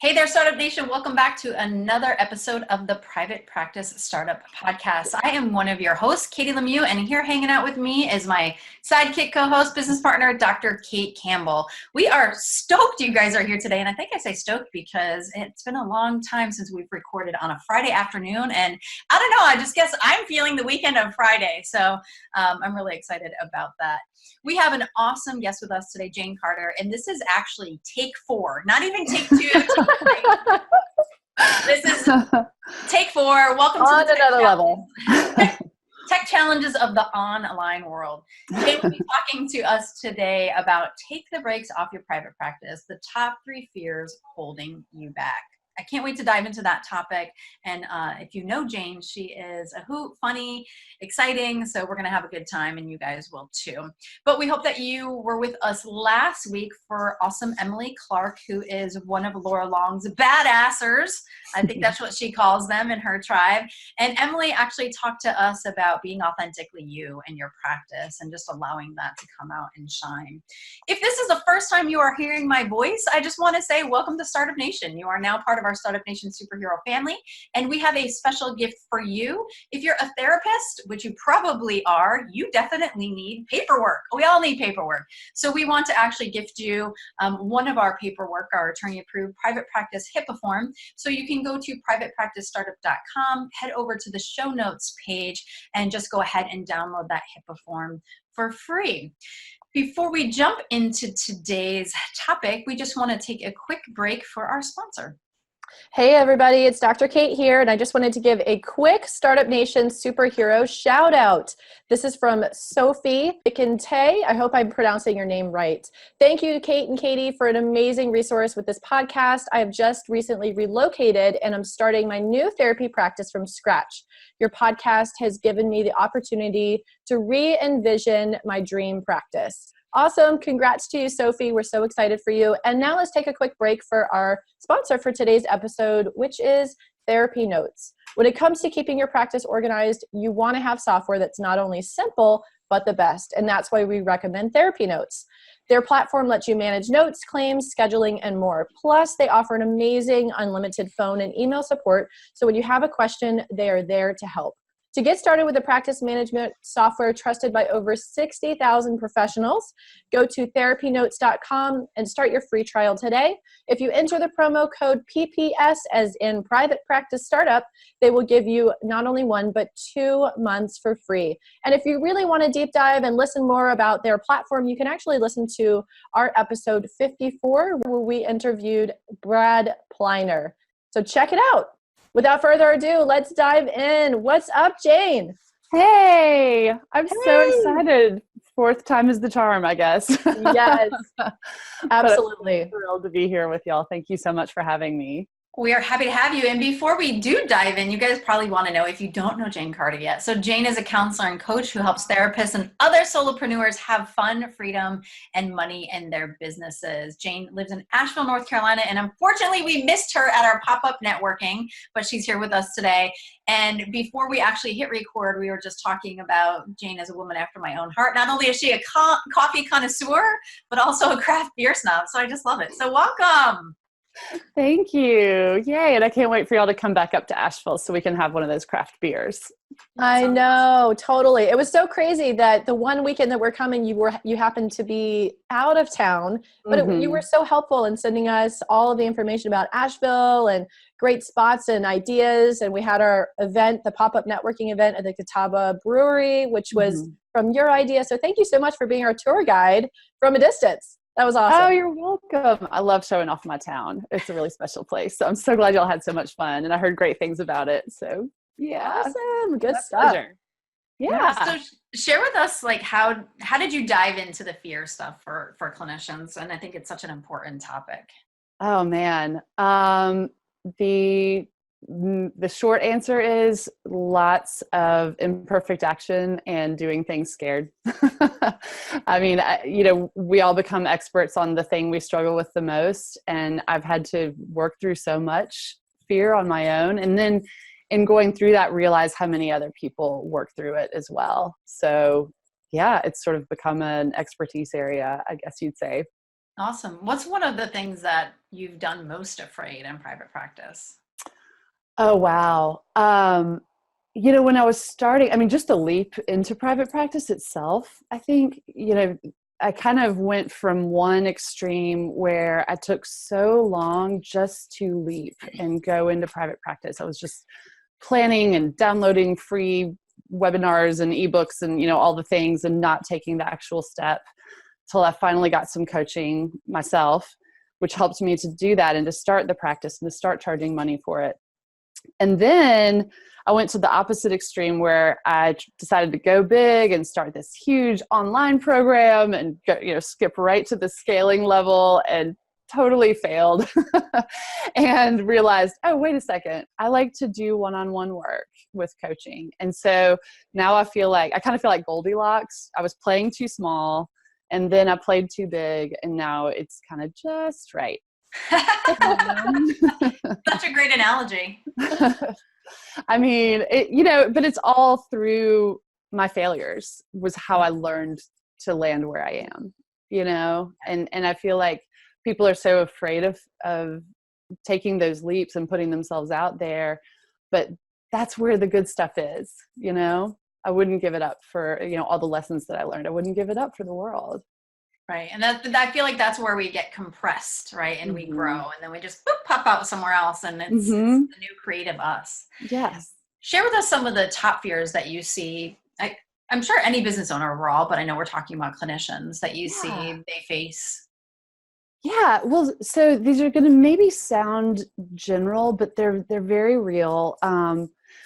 Hey there, Startup Nation. Welcome back to another episode of the Private Practice Startup Podcast. I am one of your hosts, Katie Lemieux, and here hanging out with me is my sidekick co-host, business partner, Dr. Kate Campbell. We are stoked you guys are here today, and I think I say stoked because it's been a long time since we've recorded on a Friday afternoon, and I don't know, I just guess I'm feeling the weekend of Friday, so I'm really excited about that. We have an awesome guest with us today, Jane Carter, and this is actually take 4, not even take 2. This is take 4. Welcome on to the another level. Tech challenges of the online world. Jane will be talking to us today about take the brakes off your private practice, the top 3 fears holding you back. I can't wait to dive into that topic. And if you know Jane, she is a hoot, funny, exciting. So we're going to have a good time, and you guys will too. But we hope that you were with us last week for awesome Emily Clark, who is one of Laura Long's badassers. I think that's what she calls them in her tribe. And Emily actually talked to us about being authentically you in your practice and just allowing that to come out and shine. If this is the first time you are hearing my voice, I just want to say welcome to Startup Nation. You are now part of our Startup Nation superhero family, and we have a special gift for you. If you're a therapist, which you probably are, you definitely need paperwork. We all need paperwork. So we want to actually gift you one of our paperwork, our attorney-approved private practice HIPAA form. So you can go to privatepracticestartup.com, head over to the show notes page, and just go ahead and download that HIPAA form for free. Before we jump into today's topic, we just want to take a quick break for our sponsor. Hey everybody, it's Dr. Kate here, and I just wanted to give a quick Startup Nation superhero shout out. This is from Sophie Ikente. I hope I'm pronouncing your name right. Thank you, Kate and Katie, for an amazing resource with this podcast. I have just recently relocated, and I'm starting my new therapy practice from scratch. Your podcast has given me the opportunity to re-envision my dream practice. Awesome. Congrats to you, Sophie. We're so excited for you. And now let's take a quick break for our sponsor for today's episode, which is Therapy Notes. When it comes to keeping your practice organized, you want to have software that's not only simple, but the best. And that's why we recommend Therapy Notes. Their platform lets you manage notes, claims, scheduling, and more. Plus, they offer an amazing unlimited phone and email support. So when you have a question, they are there to help. To get started with the practice management software trusted by over 60,000 professionals, go to therapynotes.com and start your free trial today. If you enter the promo code PPS, as in Private Practice Startup, they will give you not only 1, but 2 months for free. And if you really want to deep dive and listen more about their platform, you can actually listen to our episode 54, where we interviewed Brad Pliner. So check it out. Without further ado, let's dive in. What's up, Jane? Hey, I'm so excited. 4th time is the charm, I guess. Yes, absolutely. I'm thrilled to be here with y'all. Thank you so much for having me. We are happy to have you. And before we do dive in, you guys probably want to know, if you don't know Jane Carter yet. So Jane is a counselor and coach who helps therapists and other solopreneurs have fun, freedom, and money in their businesses. Jane lives in Asheville, North Carolina, and unfortunately we missed her at our pop-up networking, but she's here with us today. And before we actually hit record, we were just talking about Jane as a woman after my own heart. Not only is she a coffee connoisseur, but also a craft beer snob. So I just love it. So welcome. Thank you. Yay. And I can't wait for y'all to come back up to Asheville so we can have one of those craft beers. I know, totally. It was so crazy that the one weekend that we're coming, you happened to be out of town, but you were so helpful in sending us all of the information about Asheville and great spots and ideas. And we had our event, the pop-up networking event at the Catawba Brewery, which was from your idea. So thank you so much for being our tour guide from a distance. That was awesome. Oh, you're welcome. I love showing off my town. It's a really special place. So I'm so glad y'all had so much fun, and I heard great things about it. So yeah. Awesome. Good stuff. Pleasure. Yeah. So share with us, like, how did you dive into the fear stuff for clinicians? And I think it's such an important topic. Oh man. The short answer is lots of imperfect action and doing things scared. I mean, we all become experts on the thing we struggle with the most. And I've had to work through so much fear on my own. And then in going through that, realize how many other people work through it as well. So yeah, it's sort of become an expertise area, I guess you'd say. Awesome. What's one of the things that you've done most afraid in private practice? Oh, wow. When I was starting, I mean, just the leap into private practice itself, I think, I kind of went from one extreme where I took so long just to leap and go into private practice. I was just planning and downloading free webinars and ebooks and, all the things, and not taking the actual step till I finally got some coaching myself, which helped me to do that and to start the practice and to start charging money for it. And then I went to the opposite extreme where I decided to go big and start this huge online program and go, skip right to the scaling level, and totally failed and realized, oh, wait a second, I like to do one-on-one work with coaching. And so now I kind of feel like Goldilocks. I was playing too small, and then I played too big, and now it's kind of just right. Such a great analogy. I mean, but it's all through my failures was how I learned to land where I am, and I feel like people are so afraid of taking those leaps and putting themselves out there, but that's where the good stuff is. I wouldn't give it up for, all the lessons that I learned. I wouldn't give it up for the world. Right. And I feel like that's where we get compressed, right? And we grow, and then we just pop out somewhere else, and it's the new creative us. Yes. Share with us some of the top fears that you see. I'm sure any business owner overall, but I know we're talking about clinicians that you see they face. Yeah. Well, so these are going to maybe sound general, but they're very real.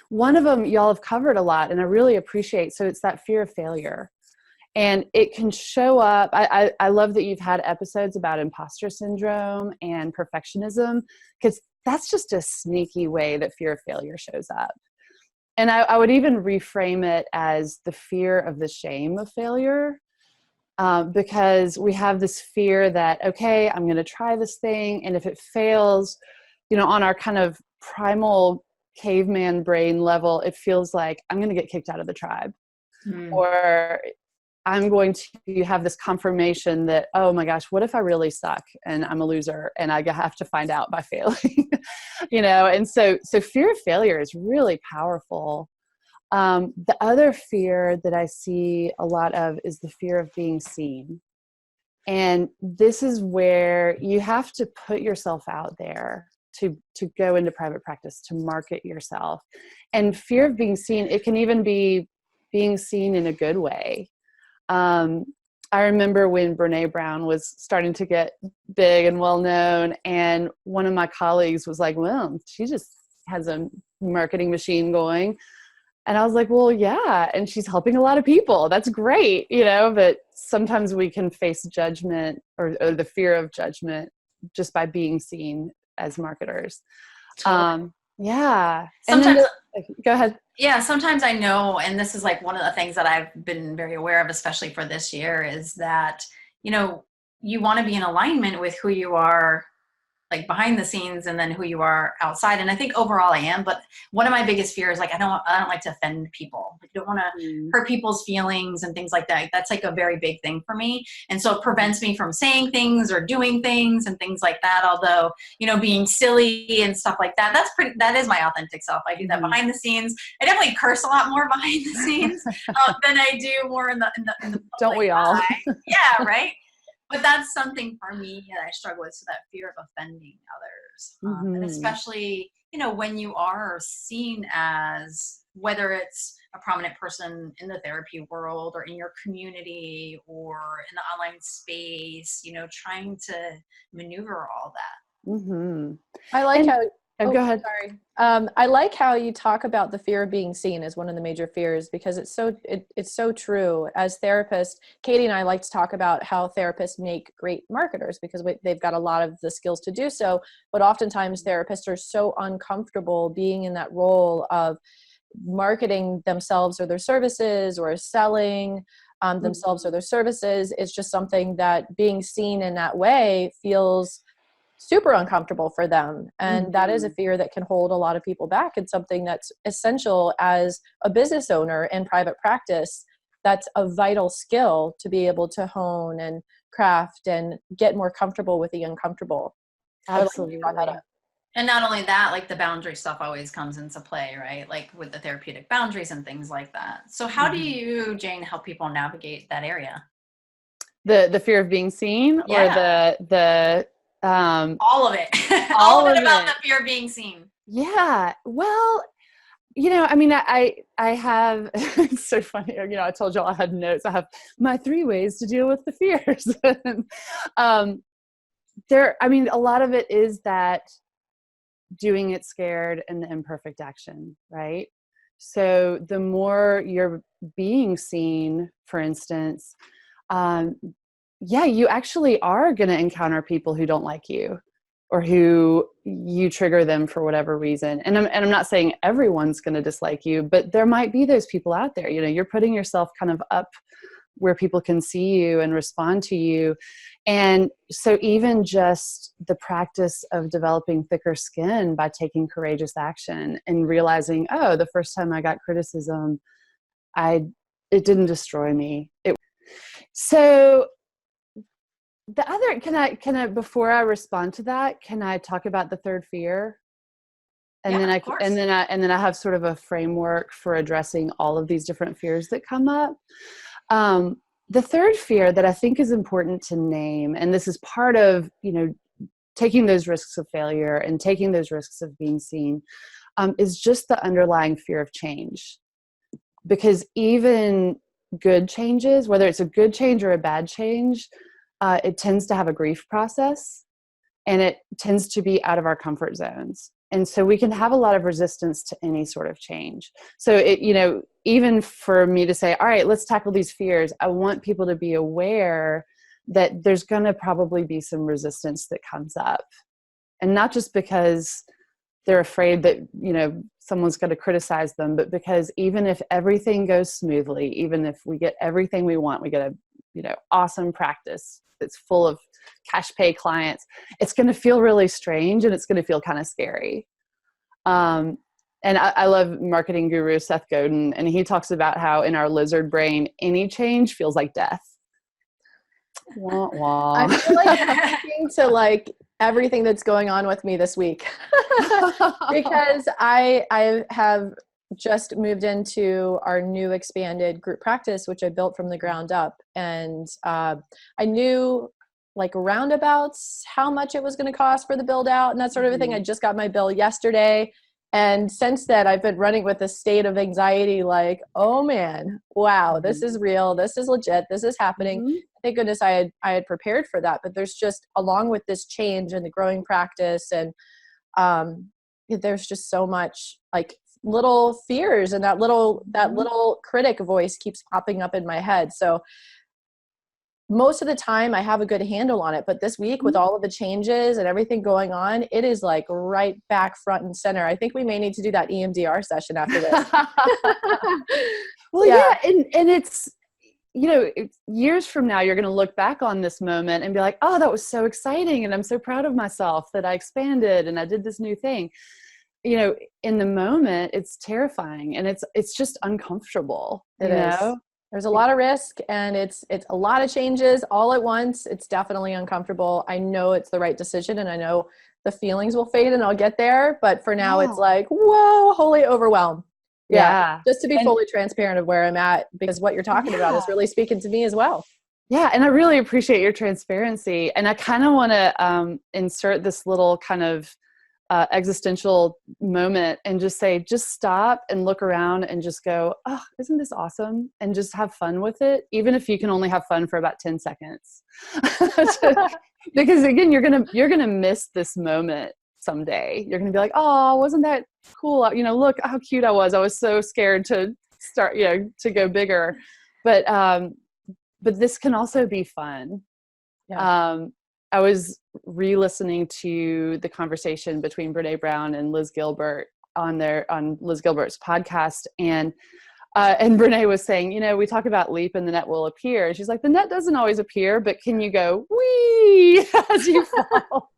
One of them y'all have covered a lot, and I really appreciate. So it's that fear of failure. And it can show up. I love that you've had episodes about imposter syndrome and perfectionism, because that's just a sneaky way that fear of failure shows up. And I would even reframe it as the fear of the shame of failure, because we have this fear that, okay, I'm going to try this thing, and if it fails, on our kind of primal caveman brain level, it feels like I'm going to get kicked out of the tribe, or I'm going to have this confirmation that, oh my gosh, what if I really suck and I'm a loser and I have to find out by failing, And so fear of failure is really powerful. The other fear that I see a lot of is the fear of being seen. And this is where you have to put yourself out there to go into private practice, to market yourself. And fear of being seen, it can even be being seen in a good way. I remember when Brene Brown was starting to get big and well known, and one of my colleagues was like, well, she just has a marketing machine going. And I was like, well, yeah, and she's helping a lot of people. That's great, but sometimes we can face judgment or the fear of judgment just by being seen as marketers. Totally. Yeah. Sometimes, go ahead. Yeah, sometimes I know, and this is like one of the things that I've been very aware of, especially for this year, is that, you want to be in alignment with who you are, like behind the scenes, and then who you are outside. And I think overall I am, but one of my biggest fears, like I don't like to offend people. Like, I don't want to hurt people's feelings and things like that. That's like a very big thing for me. And so it prevents me from saying things or doing things and things like that. Although, being silly and stuff like that, that is my authentic self. I do that behind the scenes. I definitely curse a lot more behind the scenes than I do more in the don't we all? Yeah, right. But that's something for me that I struggle with, so that fear of offending others. And especially, when you are seen as, whether it's a prominent person in the therapy world or in your community or in the online space, trying to maneuver all that. I like how go ahead. Sorry. I like how you talk about the fear of being seen as one of the major fears, because it's so true. As therapists, Katie and I like to talk about how therapists make great marketers because they've got a lot of the skills to do so. But oftentimes therapists are so uncomfortable being in that role of marketing themselves or their services, or selling themselves or their services. It's just something that being seen in that way feels super uncomfortable for them. And that is a fear that can hold a lot of people back. It's something that's essential as a business owner in private practice. That's a vital skill to be able to hone and craft and get more comfortable with the uncomfortable. Absolutely. I like that you brought that up. And not only that, like the boundary stuff always comes into play, right? Like with the therapeutic boundaries and things like that. So how do you, Jane, help people navigate that area? The fear of being seen, or the all of it. all of it of about it. the fear of being seen. Yeah. Well, I mean, I have, it's so funny. I told y'all I had notes. I have my 3 ways to deal with the fears. A lot of it is that doing it scared and the imperfect action, right? So the more you're being seen, for instance, you actually are going to encounter people who don't like you, or who you trigger them for whatever reason. And I'm not saying everyone's going to dislike you, but there might be those people out there. You're putting yourself kind of up where people can see you and respond to you. And so even just the practice of developing thicker skin by taking courageous action and realizing, oh, the first time I got criticism, it didn't destroy me. So the other, can I, before I respond to that, can I talk about the third fear? And then I have sort of a framework for addressing all of these different fears that come up. The third fear that I think is important to name, and this is part of, taking those risks of failure and taking those risks of being seen, is just the underlying fear of change. Because even good changes, whether it's a good change or a bad change, it tends to have a grief process, and it tends to be out of our comfort zones. And so we can have a lot of resistance to any sort of change. So even for me to say, all right, let's tackle these fears, I want people to be aware that there's going to probably be some resistance that comes up. And not just because they're afraid that, someone's going to criticize them, but because even if everything goes smoothly, even if we get everything we want, we get a, awesome practice that's full of cash pay clients, it's going to feel really strange, and it's going to feel kind of scary. And I love marketing guru Seth Godin, and he talks about how in our lizard brain, any change feels like death. Wah, wah. I feel like I'm thinking to everything that's going on with me this week because I have just moved into our new expanded group practice, which I built from the ground up. And I knew roundabouts how much it was going to cost for the build out and that sort of thing. I just got my bill yesterday. And since then, I've been running with a state of anxiety, oh man, wow, this is real. This is legit. This is happening. Thank goodness I had prepared for that. But there's just, along with this change and the growing practice, and there's just so much little fears, and that little critic voice keeps popping up in my head. So most of the time I have a good handle on it, but this week with all of the changes and everything going on, it is right back front and center. I think we may need to do that EMDR session after this. Well, yeah. And it's, years from now, you're going to look back on this moment and be like, oh, that was so exciting. And I'm so proud of myself that I expanded and I did this new thing. In the moment, it's terrifying, and it's just uncomfortable. It is. There's a lot of risk, and it's a lot of changes all at once. It's definitely uncomfortable. I know it's the right decision, and I know the feelings will fade and I'll get there. But for now, it's whoa, holy overwhelm. Yeah. Just to be fully transparent of where I'm at, because what you're talking about is really speaking to me as well. Yeah. And I really appreciate your transparency. And I kind of want to insert this little kind of existential moment and just say, just stop and look around and just go, oh, isn't this awesome? And just have fun with it. Even if you can only have fun for about 10 seconds, because again, you're going to miss this moment someday. You're going to be like, oh, wasn't that cool? Look how cute I was. I was so scared to start, to go bigger, but this can also be fun. Yeah. I was re-listening to the conversation between Brene Brown and Liz Gilbert on Liz Gilbert's podcast. And Brene was saying, we talk about leap and the net will appear. And she's like, the net doesn't always appear, but can you go wee as you fall,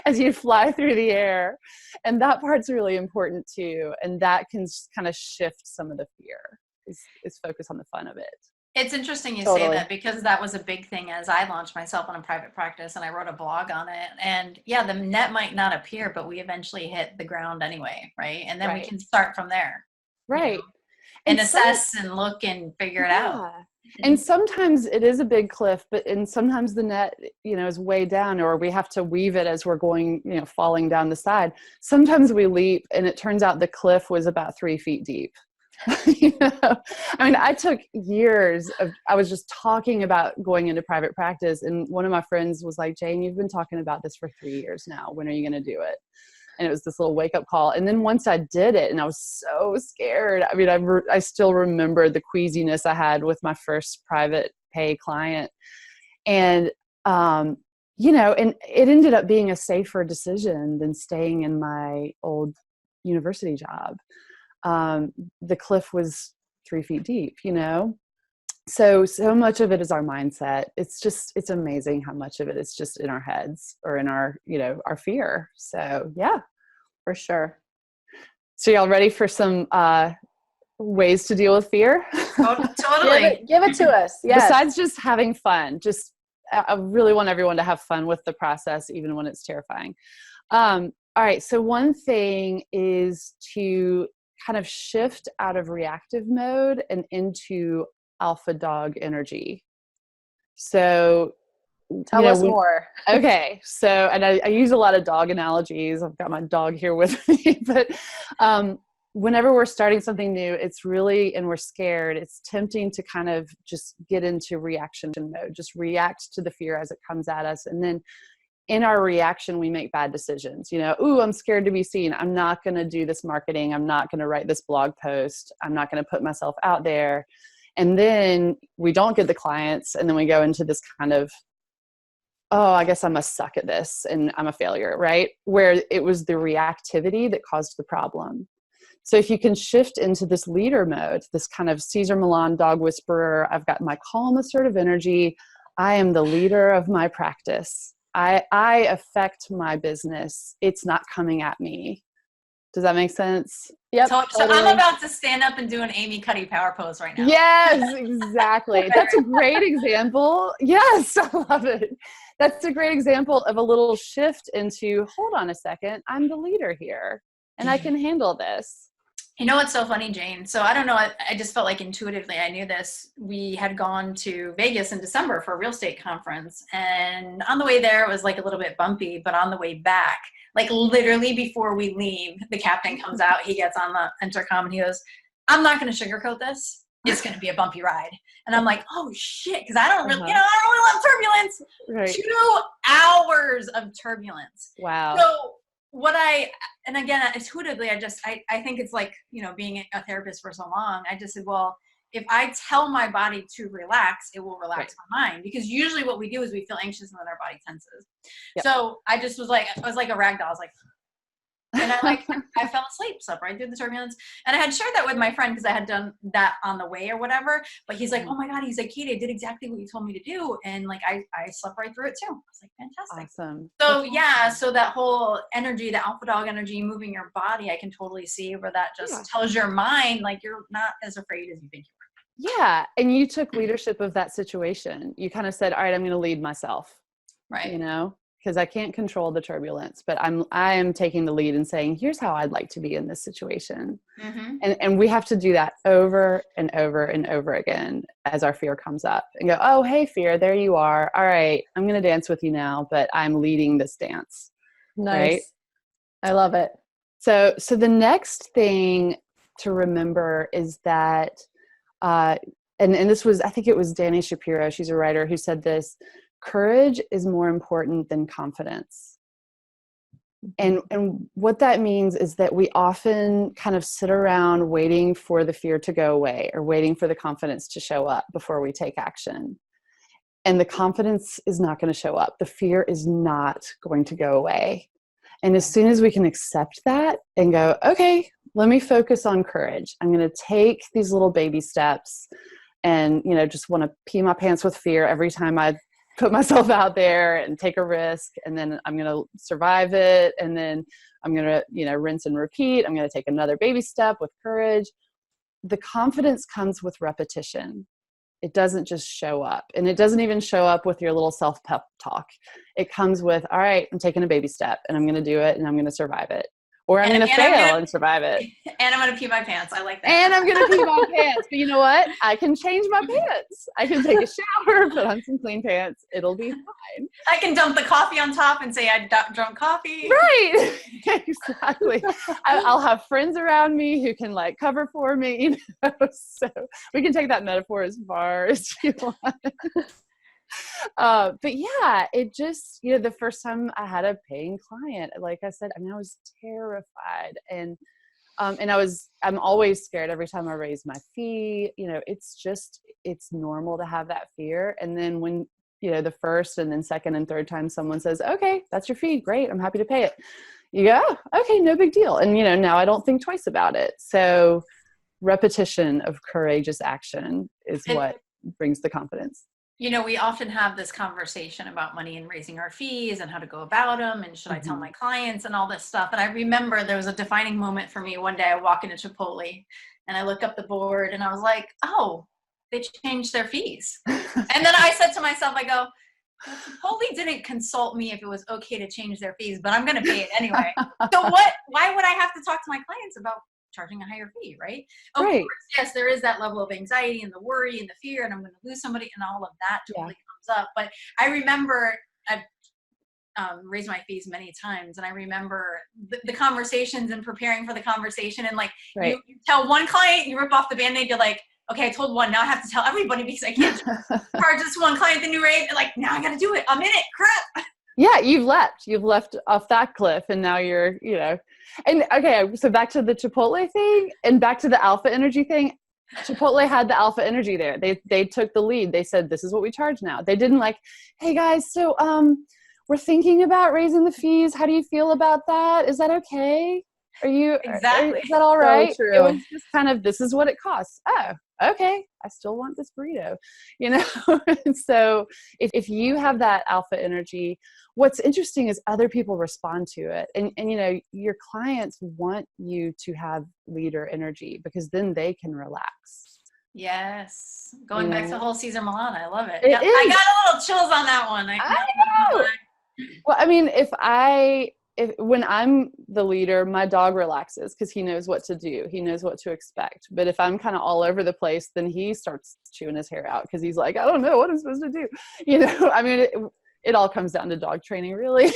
as you fly through the air? And that part's really important too. And that can kind of shift some of the fear, is focus on the fun of it. It's interesting you say Totally. that, because that was a big thing as I launched myself in a private practice, and I wrote a blog on it. And yeah, the net might not appear, but we eventually hit the ground anyway, right? And then we Right. can start from there, Right. and some, assess and look and figure it out. yeah. And sometimes it is a big cliff, and sometimes the net, is way down, or we have to weave it as we're going, falling down the side. Sometimes we leap and it turns out the cliff was about 3 feet deep. I mean, I took years I was just talking about going into private practice, and one of my friends was like, Jane, you've been talking about this for 3 years now. When are you going to do it? And it was this little wake up call. And then once I did it, and I was so scared. I mean, I still remember the queasiness I had with my first private pay client. And, and it ended up being a safer decision than staying in my old university job. The cliff was 3 feet deep, So much of it is our mindset. It's amazing how much of it is just in our heads or in our, our fear. So yeah, For sure. So y'all ready for some ways to deal with fear? Totally. Give it to us. Yes. Besides just having fun, I really want everyone to have fun with the process, even when it's terrifying. All right. So one thing is to kind of shift out of reactive mode and into alpha dog energy. So tell us more. Okay. So, and I use a lot of dog analogies. I've got my dog here with me, but whenever we're starting something new, it's really, and we're scared, it's tempting to kind of just get into reaction mode, just react to the fear as it comes at us. And then in our reaction, we make bad decisions. Ooh, I'm scared to be seen. I'm not going to do this marketing. I'm not going to write this blog post. I'm not going to put myself out there. And then we don't get the clients. And then we go into this kind of, oh, I guess I must suck at this and I'm a failure, right? Where it was the reactivity that caused the problem. So if you can shift into this leader mode, this kind of Cesar Milan dog whisperer, I've got my calm, assertive energy. I am the leader of my practice. I affect my business. It's not coming at me. Does that make sense? Yep. So totally. I'm about to stand up and do an Amy Cuddy power pose right now. Yes, exactly. That's a great example. Yes, I love it. That's a great example of a little shift into, hold on a second, I'm the leader here and I can handle this. You know what's so funny, Jane? So I don't know, I just felt like intuitively I knew this. We had gone to Vegas in December for a real estate conference, and on the way there it was like a little bit bumpy, but on the way back, like literally before we leave, the captain comes out, he gets on the intercom and he goes, I'm not going to sugarcoat this. It's going to be a bumpy ride. And I'm like, oh shit. Cause I don't really, I don't really love turbulence. Right. 2 hours of turbulence. Wow. So and again, intuitively, I think it's like, being a therapist for so long, I just said, well, if I tell my body to relax, it will relax my mind, because usually what we do is we feel anxious and then our body tenses. Yep. So I was like a rag doll. I was like, and I fell asleep, slept right through the turbulence. And I had shared that with my friend because I had done that on the way or whatever. But he's like, oh my God, he's like, Katie, I did exactly what you told me to do. And like, I slept right through it too. I was like, fantastic. Awesome. So yeah, so that whole energy, the alpha dog energy, moving your body, I can totally see where that just tells your mind, like, you're not as afraid as you think you are. Yeah. And you took leadership of that situation. You kind of said, all right, I'm going to lead myself. Right. Because I can't control the turbulence, but I am taking the lead and saying, here's how I'd like to be in this situation. Mm-hmm. And we have to do that over and over and over again as our fear comes up and go, oh, hey, fear, there you are. All right, I'm going to dance with you now, but I'm leading this dance. Nice. Right? I love it. So the next thing to remember is that, and this was, I think it was Dani Shapiro, she's a writer, who said this: courage is more important than confidence. And what that means is that we often kind of sit around waiting for the fear to go away or waiting for the confidence to show up before we take action. And the confidence is not going to show up. The fear is not going to go away. And as soon as we can accept that and go, okay, let me focus on courage. I'm going to take these little baby steps and, just want to pee my pants with fear every time I put myself out there and take a risk, and then I'm going to survive it, and then I'm going to rinse and repeat. I'm going to take another baby step with courage. The confidence comes with repetition. It doesn't just show up, and it doesn't even show up with your little self-pep talk. It comes with, all right, I'm taking a baby step and I'm going to do it and I'm going to survive it. Or I'm going to fail and survive it. And I'm going to pee my pants. I like that. And I'm going to pee my pants. But you know what? I can change my pants. I can take a shower, put on some clean pants. It'll be fine. I can dump the coffee on top and say I drunk coffee. Right. Exactly. I'll have friends around me who can like cover for me. You know? So we can take that metaphor as far as you want. But yeah, it just, you know, the first time I had a paying client, like I said, I mean, I was terrified, and I'm always scared every time I raise my fee. You know, it's normal to have that fear. And then when, you know, the first and then second and third time someone says, okay, that's your fee. Great. I'm happy to pay it. You go, oh, okay, no big deal. And, you know, now I don't think twice about it. So repetition of courageous action is what brings the confidence. You know, we often have this conversation about money and raising our fees and how to go about them, and should I tell my clients and all this stuff. And I remember there was a defining moment for me. One day I walk into Chipotle and I look up the board and I was like, oh, they changed their fees. And then I said to myself, I go, well, Chipotle didn't consult me if it was okay to change their fees, but I'm going to pay it anyway. So why would I have to talk to my clients about charging a higher fee, right? Of course, yes, there is that level of anxiety and the worry and the fear, and I'm going to lose somebody, and all of that totally comes up. But I remember I've raised my fees many times, and I remember the conversations and preparing for the conversation, and like you tell one client, you rip off the Band-Aid, you're like, okay, I told one, now I have to tell everybody because I can't charge this one client the new rate. And like, now I got to do it. I'm in it. Crap. Yeah, you've left off that cliff, and now you're, you know, and okay, so back to the Chipotle thing and back to the alpha energy thing. Chipotle had the alpha energy there. They took the lead. They said, this is what we charge now. They didn't like, hey guys, so we're thinking about raising the fees. How do you feel about that? Is that okay? Is that all right? So true. It was just kind of, this is what it costs. Oh, okay. I still want this burrito, you know? And so if you have that alpha energy, what's interesting is other people respond to it. And, you know, your clients want you to have leader energy because then they can relax. Yes. Going back to the whole Cesar Milan. I love it. I got a little chills on that one. I know. Well, I mean, when I'm the leader, my dog relaxes because he knows what to do. He knows what to expect. But if I'm kind of all over the place, then he starts chewing his hair out because he's like, I don't know what I'm supposed to do. You know, I mean, it all comes down to dog training, really.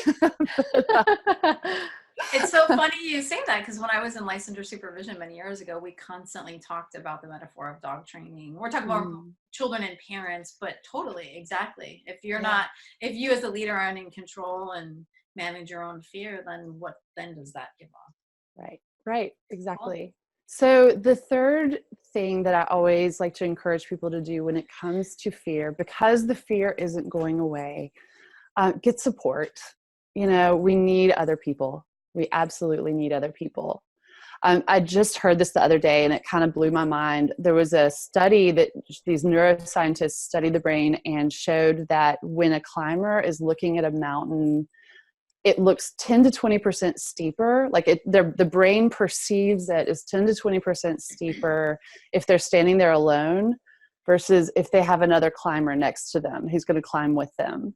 It's so funny you say that, because when I was in licensure supervision many years ago, we constantly talked about the metaphor of dog training. We're talking about children and parents, but totally, exactly. If if you as the leader aren't in control and manage your own fear, then what then does that give off? Right, exactly. So the third thing that I always like to encourage people to do when it comes to fear, because the fear isn't going away, get support. You know, we need other people. We absolutely need other people. I just heard this the other day and it kind of blew my mind. There was a study that these neuroscientists studied the brain and showed that when a climber is looking at a mountain, it looks 10 to 20% steeper. Like the brain perceives it as 10 to 20% steeper if they're standing there alone versus if they have another climber next to them who's going to climb with them.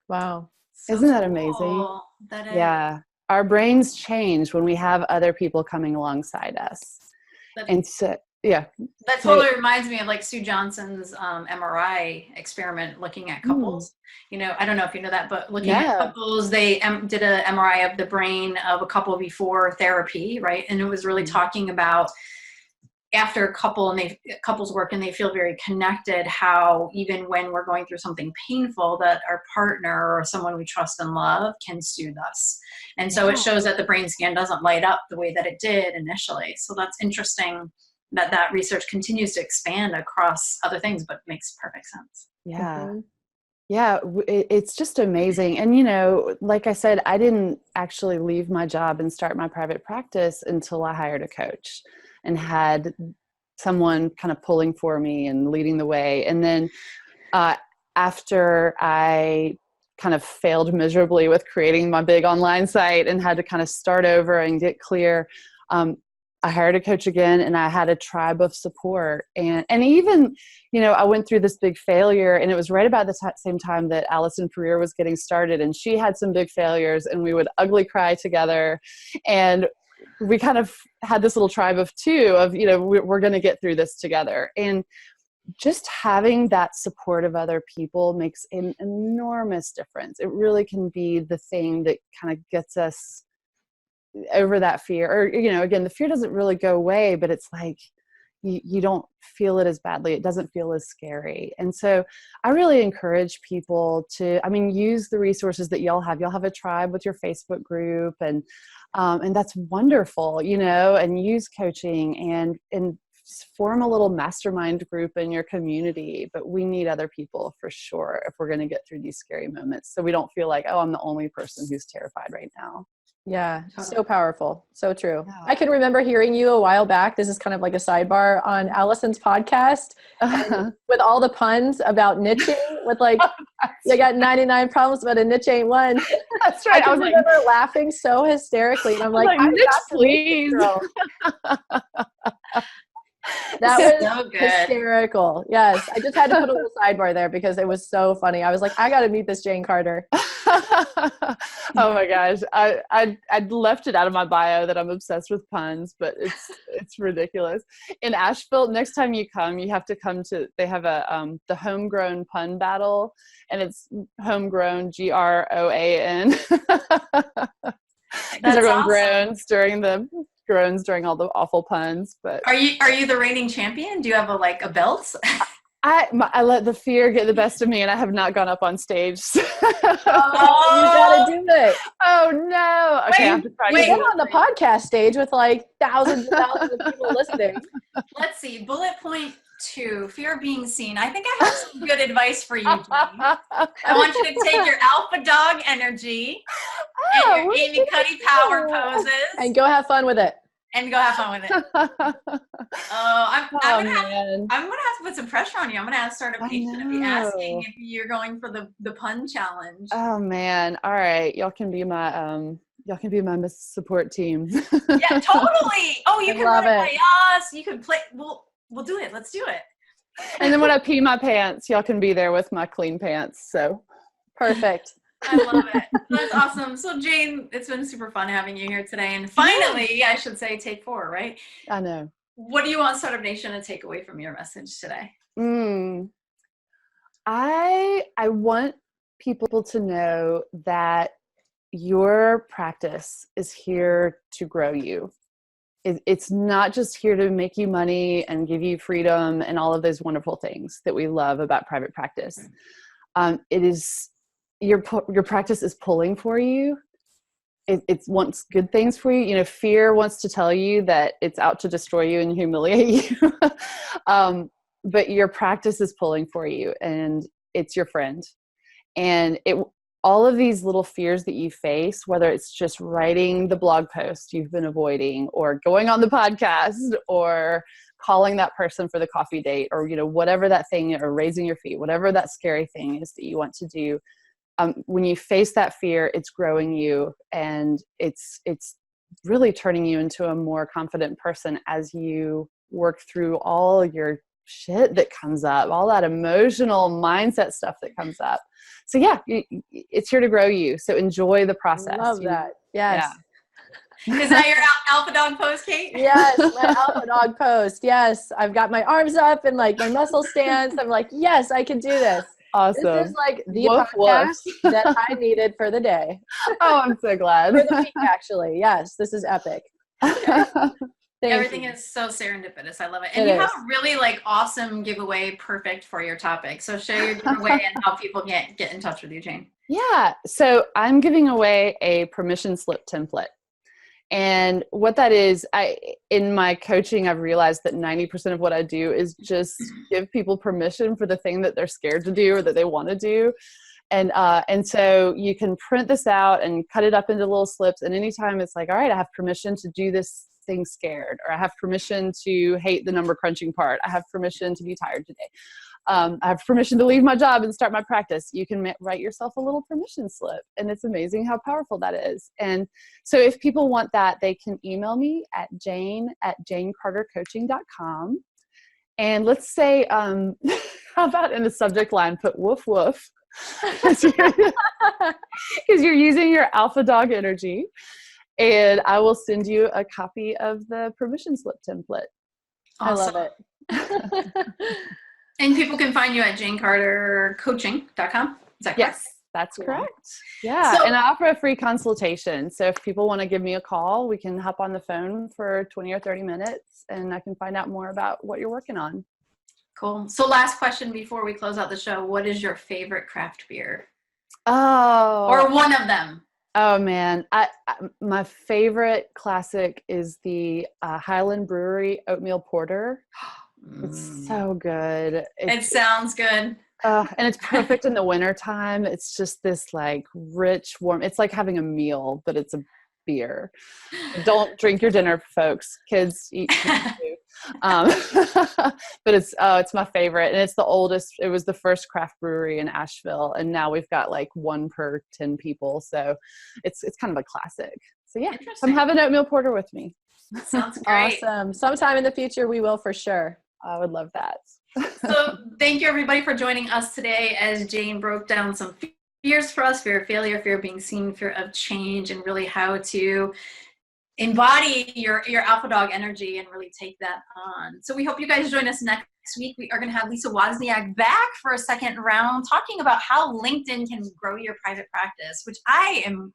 Wow. Isn't that amazing? That is. Yeah. Our brains change when we have other people coming alongside us. And so, yeah. That totally reminds me of like Sue Johnson's MRI experiment looking at couples. You know, I don't know if you know that, but looking at couples, they did an MRI of the brain of a couple before therapy, right? And it was really talking about after couples work and they feel very connected, how even when we're going through something painful, that our partner or someone we trust and love can soothe us. And so it shows that the brain scan doesn't light up the way that it did initially. So that's interesting that research continues to expand across other things, but makes perfect sense. Yeah. Yeah, it's just amazing. And, you know, like I said, I didn't actually leave my job and start my private practice until I hired a coach and had someone kind of pulling for me and leading the way. And then after I kind of failed miserably with creating my big online site and had to kind of start over and get clear, I hired a coach again, and I had a tribe of support. And even, I went through this big failure, and it was right about the same time that Allison Freer was getting started, and she had some big failures, and we would ugly cry together. And we kind of had this little tribe of two of, we're going to get through this together. And just having that support of other people makes an enormous difference. It really can be the thing that kind of gets us over that fear. Or, again, the fear doesn't really go away, but it's like you don't feel it as badly. It doesn't feel as scary. And so I really encourage people to, use the resources that y'all have. Y'all have a tribe with your Facebook group, and that's wonderful, and use coaching and form a little mastermind group in your community. But we need other people for sure if we're going to get through these scary moments, so we don't feel like, oh, I'm the only person who's terrified right now. Yeah, so powerful. So true. Yeah. I can remember hearing you a while back. This is kind of like a sidebar on Allison's podcast with all the puns about niching with like, I got 99 problems, but a niche ain't one. That's right. I remember laughing so hysterically. And I'm like niche, please. That was so good. Hysterical. Yes. I just had to put a little sidebar there because it was so funny. I was like, I got to meet this Jane Carter. Oh my gosh. I'd left it out of my bio that I'm obsessed with puns, but it's ridiculous. In Asheville, next time you come, you have to come to, they have the homegrown pun battle, and it's homegrown, GROAN. Because everyone groans during all the awful puns. But are you the reigning champion? Do you have a belt? I let the fear get the best of me, and I have not gone up on stage. Oh, you gotta do it. Oh no! Okay, I have to try. Wait, get on the podcast stage with like thousands and thousands of people listening. Let's see. Bullet point 2: fear of being seen. I think I have some good advice for you, Jane. I want you to take your alpha dog energy and your Amy Cuddy power poses and go have fun with it. And go have fun with it. I'm gonna have to put some pressure on you. I'm gonna have Startup Nation to be asking if you're going for the pun challenge. Oh man! All right, y'all can be my support team. Yeah, totally. Oh, you can run it by us. You can play. We'll do it. Let's do it. And then when I pee my pants, y'all can be there with my clean pants. So perfect. I love it. That's awesome. So Jane, it's been super fun having you here today. And finally, I should say take 4, right? I know. What do you want Startup Nation to take away from your message today? I want people to know that your practice is here to grow you. It's not just here to make you money and give you freedom and all of those wonderful things that we love about private practice. It is your practice is pulling for you. It wants good things for you. Fear wants to tell you that it's out to destroy you and humiliate you. But your practice is pulling for you, and it's your friend. And all of these little fears that you face, whether it's just writing the blog post you've been avoiding, or going on the podcast, or calling that person for the coffee date, or whatever that thing, or raising your feet, whatever that scary thing is that you want to do. When you face that fear, it's growing you, and it's really turning you into a more confident person as you work through all your shit that comes up, all that emotional mindset stuff that comes up. So yeah, it's here to grow you. So enjoy the process. Love that. Yes. Yeah. Is that your alpha dog pose, Kate? Yes, my alpha dog pose. Yes, I've got my arms up and like my muscle stance. I'm like, yes, I can do this. Awesome. This is like the podcast that I needed for the day. Oh, I'm so glad. For the week, actually. Yes, this is epic. Everything is so serendipitous. I love it. And you have a really awesome giveaway perfect for your topic. So share your giveaway and how people can get in touch with you, Jane. Yeah. So I'm giving away a permission slip template. And what that is, in my coaching, I've realized that 90% of what I do is just give people permission for the thing that they're scared to do or that they want to do. And so you can print this out and cut it up into little slips. And anytime it's like, all right, I have permission to do this thing scared, or I have permission to hate the number crunching part. I have permission to be tired today. I have permission to leave my job and start my practice. You can write yourself a little permission slip, and it's amazing how powerful that is. And so if people want that, they can email me at jane@janecartercoaching.com. And let's say, how about in the subject line, put woof woof, because you're using your alpha dog energy. And I will send you a copy of the permission slip template. Awesome. I love it. And people can find you at janecartercoaching.com. Is that correct? Yes, that's correct. Yeah, So, and I offer a free consultation. So if people want to give me a call, we can hop on the phone for 20 or 30 minutes, and I can find out more about what you're working on. cool. So last question before we close out the show. What is your favorite craft beer? Oh. Or one of them? Oh man, my favorite classic is the Highland Brewery Oatmeal Porter. It's so good. It sounds good. And it's perfect in the wintertime. It's just this like rich, warm, it's like having a meal, but it's a beer. Don't drink your dinner, folks. Kids eat too. But it's my favorite, and it's the oldest. It was the first craft brewery in Asheville, and now we've got like 1 per 10 people, so it's kind of a classic. So yeah, come have an oatmeal porter with me. Sounds great. Awesome. Sometime in the future we will, for sure. I would love that. So thank you everybody for joining us today as Jane broke down some fears for us: fear of failure, fear of being seen, fear of change, and really how to embody your alpha dog energy and really take that on. So we hope you guys join us next week. We are going to have Lisa Wozniak back for a second round, talking about how LinkedIn can grow your private practice, which I am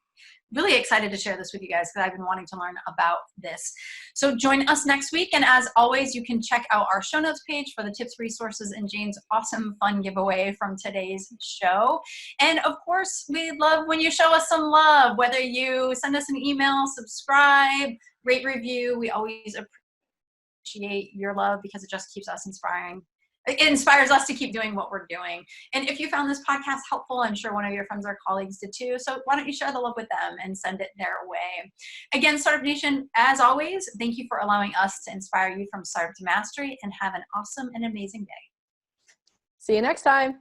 really excited to share this with you guys because I've been wanting to learn about this. So join us next week. And as always, you can check out our show notes page for the tips, resources, and Jane's awesome fun giveaway from today's show. And of course, we'd love when you show us some love, whether you send us an email, subscribe, rate, review. We always appreciate your love because it just keeps us inspiring. It inspires us to keep doing what we're doing. And if you found this podcast helpful, I'm sure one of your friends or colleagues did too. So why don't you share the love with them and send it their way. Again, Startup Nation, as always, thank you for allowing us to inspire you from startup to mastery, and have an awesome and amazing day. See you next time.